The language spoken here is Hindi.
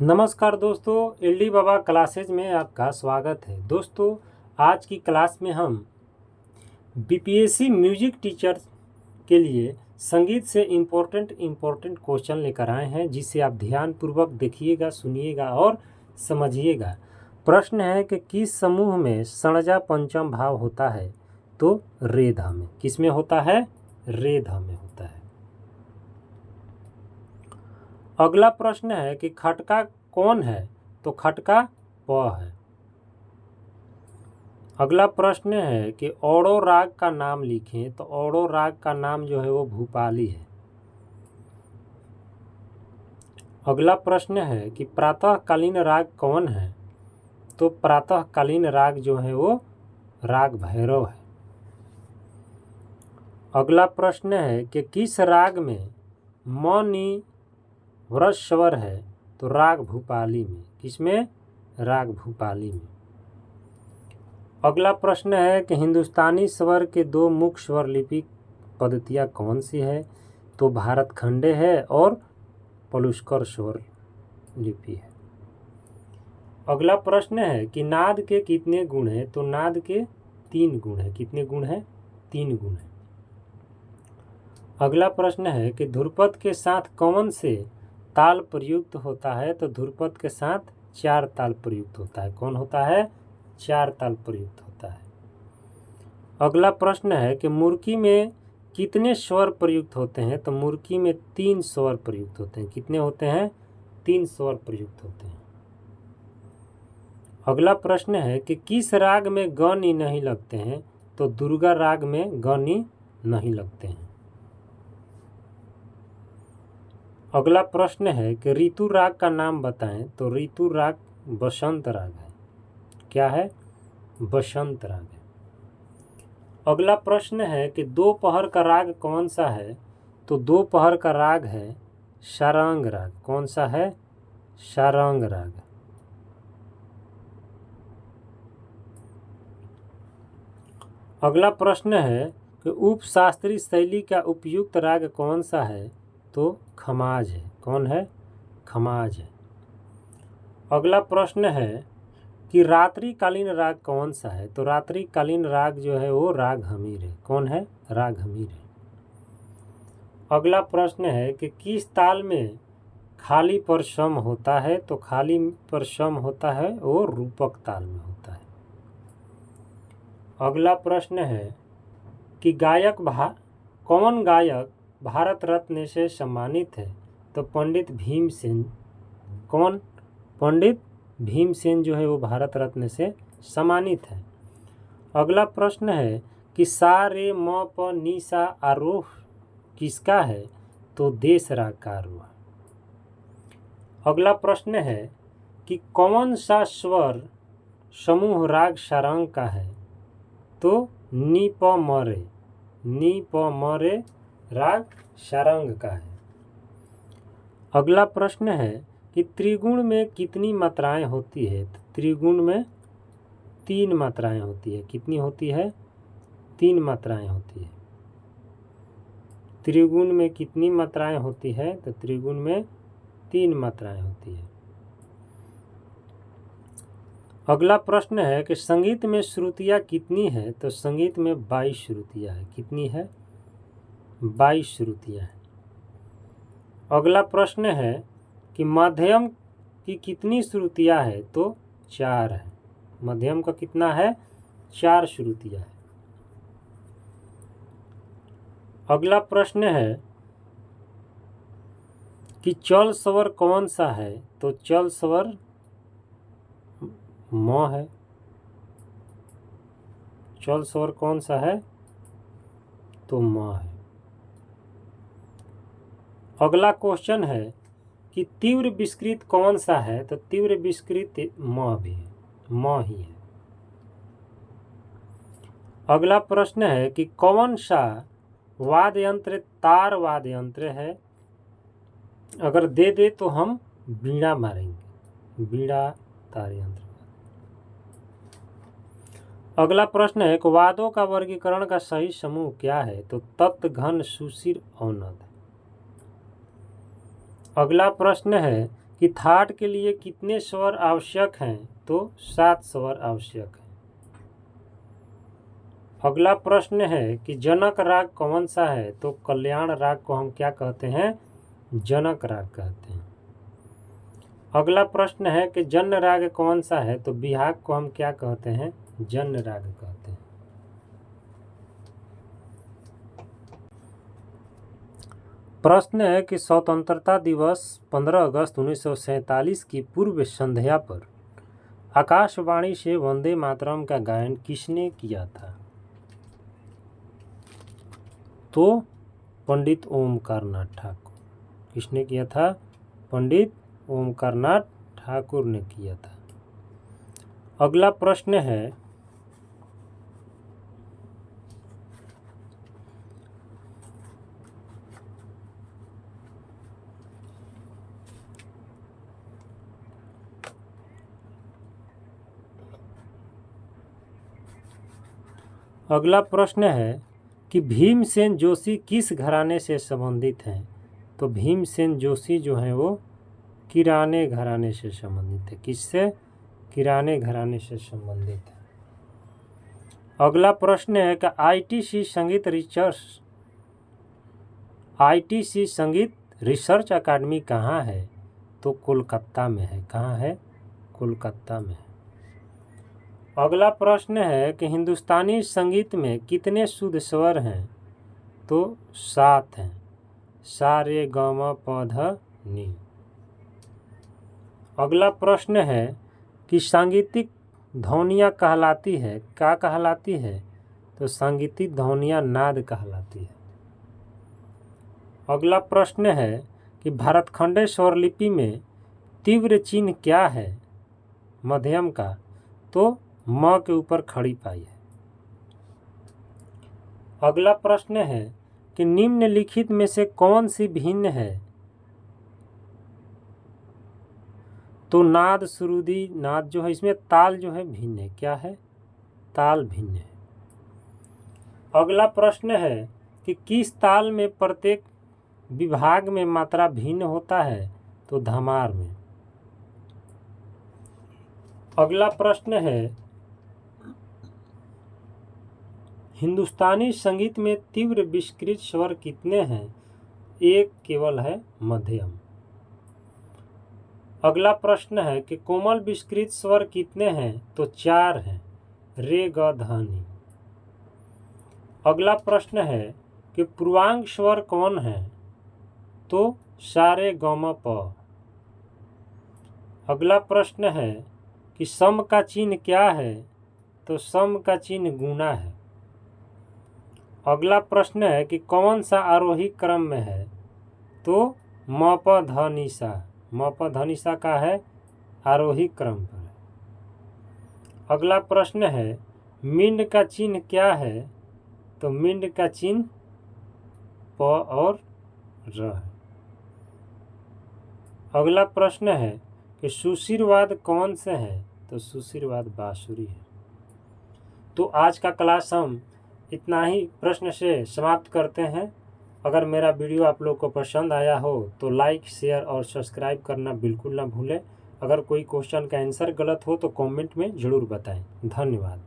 नमस्कार दोस्तों, एलडी बाबा क्लासेज में आपका स्वागत है। दोस्तों, आज की क्लास में हम बीपीएससी म्यूजिक टीचर के लिए संगीत से इम्पोर्टेंट क्वेश्चन लेकर आए हैं, जिसे आप ध्यानपूर्वक देखिएगा, सुनिएगा और समझिएगा। प्रश्न है कि किस समूह में षणजा पंचम भाव होता है? तो रे ध में। किस में होता है? रे ध में होता है। अगला प्रश्न है कि खटका कौन है? तो खटका प है। अगला प्रश्न है कि औड़ो राग का नाम लिखें। तो औड़ो राग का नाम जो है वो भूपाली है। अगला प्रश्न है कि प्रातःकालीन राग कौन है? तो प्रातःकालीन राग जो है वो राग भैरव है। अगला प्रश्न है कि किस राग में म नी व्रज स्वर है? तो राग भूपाली में। किसमें? राग भूपाली में। अगला प्रश्न है कि हिंदुस्तानी स्वर के दो मुख्य स्वर लिपि पद्धतियाँ कौन सी है? तो भारतखंडे है और पलुस्कर स्वर लिपि है। अगला प्रश्न है कि नाद के कितने गुण हैं? तो नाद के 3 गुण हैं। कितने गुण हैं? 3 गुण हैं। अगला प्रश्न है कि ध्रुपद के साथ कौन से ताल प्रयुक्त होता है? तो ध्रुपद के साथ 4 ताल प्रयुक्त होता है। कौन होता है? 4 ताल प्रयुक्त होता है। अगला प्रश्न है कि मुर्की में कितने स्वर प्रयुक्त होते हैं? तो मुर्की में 3 स्वर प्रयुक्त होते हैं। कितने होते हैं? 3 स्वर प्रयुक्त होते हैं। अगला प्रश्न है कि किस राग में ग नी नहीं लगते हैं? तो दुर्गा राग में ग नी नहीं लगते हैं। अगला प्रश्न है कि ऋतु राग का नाम बताएं। तो ऋतु राग बसंत राग है। क्या है? बसंत राग है। अगला प्रश्न है कि दोपहर का राग कौन सा है? तो दोपहर का राग है सारंग राग। कौन सा है? सारंग राग। अगला प्रश्न है कि उपशास्त्रीय शैली का उपयुक्त राग कौन सा है? तो खमाज है। कौन है? खमाज है। अगला प्रश्न है कि रात्रिकालीन राग कौन सा है? तो रात्रिकालीन राग जो है वो राग हमीर है। कौन है? राग हमीर है। अगला प्रश्न है कि किस ताल में खाली पर सम होता है? तो खाली पर सम होता है वो रूपक ताल में होता है। अगला प्रश्न है कि कौन गायक भारत रत्न से सम्मानित है? तो पंडित भीमसेन। कौन? पंडित भीमसेन जो है वो भारत रत्न से सम्मानित है। अगला प्रश्न है कि सा रे म प नी सा आरोह किसका है? तो देश राग का आरोह। अगला प्रश्न है कि कौन सा स्वर समूह राग सारंग का है? तो नी प म रे। नी प म रे राग सारंग का है। अगला प्रश्न है कि त्रिगुण में कितनी मात्राएं होती है? तो त्रिगुण में 3 मात्राएं होती है। कितनी होती है? 3 मात्राएं होती है। त्रिगुण में कितनी मात्राएं होती है? तो त्रिगुण में 3 मात्राएं होती है। अगला प्रश्न है कि संगीत में श्रुतियाँ कितनी है? तो संगीत में 22 श्रुतियाँ है। कितनी है? 22 श्रुतियाँ है। अगला प्रश्न है कि मध्यम की कितनी श्रुतियाँ है? तो 4 है। मध्यम का कितना है? 4 श्रुतियाँ है। अगला प्रश्न है कि चल स्वर कौन सा है? तो चल स्वर म है। चल स्वर कौन सा है? तो म है। अगला क्वेश्चन है कि तीव्र विस्कृत कौन सा है? तो तीव्र विस्कृत म भी है। म ही है। अगला प्रश्न है कि कौन सा वाद्य यंत्र तार वाद्य यंत्र है? अगर दे दे तो हम बीड़ा मारेंगे। बीड़ा तार यंत्र। अगला प्रश्न है कि वादों का वर्गीकरण का सही समूह क्या है? तो तत्त, घन, सुशिर, औनद। अगला प्रश्न है कि थाट के लिए कितने स्वर आवश्यक हैं? तो 7 स्वर आवश्यक हैं। अगला प्रश्न है कि जनक राग कौन सा है? तो कल्याण राग को हम क्या कहते हैं? जनक राग कहते हैं। अगला प्रश्न है कि जन्य राग कौन सा है? तो बिहाग को हम क्या कहते हैं? जन्य राग कहते हैं। प्रश्न है कि स्वतंत्रता दिवस 15 अगस्त 1947 की पूर्व संध्या पर आकाशवाणी से वंदे मातरम का गायन किसने किया था? तो पंडित ओमकारनाथ ठाकुर। किसने किया था? पंडित ओमकारनाथ ठाकुर ने किया था। अगला प्रश्न है कि भीमसेन जोशी किस घराने से संबंधित हैं? तो भीमसेन जोशी जो हैं वो किराने घराने से संबंधित है। किससे? किराने घराने से संबंधित है। अगला प्रश्न है कि आईटीसी संगीत रिसर्च अकादमी कहाँ है? तो कोलकाता में है। कहाँ है? कोलकाता में है। अगला प्रश्न है कि हिंदुस्तानी संगीत में कितने शुद्ध स्वर हैं? तो 7 हैं। सा रे ग म प ध नि। अगला प्रश्न है कि सांगीतिक ध्वनियाँ कहलाती है, क्या कहलाती है? तो सांगीतिक ध्वनियाँ नाद कहलाती है। अगला प्रश्न है कि भारतखंडे स्वरलिपि में तीव्र चिन्ह क्या है मध्यम का? तो म के ऊपर खड़ी पाई है। अगला प्रश्न है कि निम्नलिखित में से कौन सी भिन्न है? तो नाद सुरुदी नाद जो है, इसमें ताल जो है भिन्न है। क्या है? ताल भिन्न है। अगला प्रश्न है कि किस ताल में प्रत्येक विभाग में मात्रा भिन्न होता है? तो धमार में। अगला प्रश्न है हिंदुस्तानी संगीत में तीव्र विस्कृत स्वर कितने हैं? एक केवल है मध्यम। अगला प्रश्न है कि कोमल विस्कृत स्वर कितने हैं? तो 4 हैं। रे ग ध नि। अगला प्रश्न है कि पूर्वांग स्वर कौन है? तो सा रे ग म प। अगला प्रश्न है कि सम का चिन्ह क्या है? तो सम का चिन्ह गुना है। अगला प्रश्न है कि कौन सा आरोही क्रम में है? तो म प ध नि सा। म प ध नि सा का है? आरोही क्रम पर है। अगला प्रश्न है मिंड का चिन्ह क्या है? तो मिंड का चिन्ह प और र है। अगला प्रश्न है कि सुशिरवाद कौन से है? तो सुशिरवाद बांसुरी है। तो आज का क्लास हम इतना ही प्रश्न से समाप्त करते हैं। अगर मेरा वीडियो आप लोग को पसंद आया हो तो लाइक, शेयर और सब्सक्राइब करना बिल्कुल ना भूलें। अगर कोई क्वेश्चन का आंसर गलत हो तो कमेंट में ज़रूर बताएं। धन्यवाद।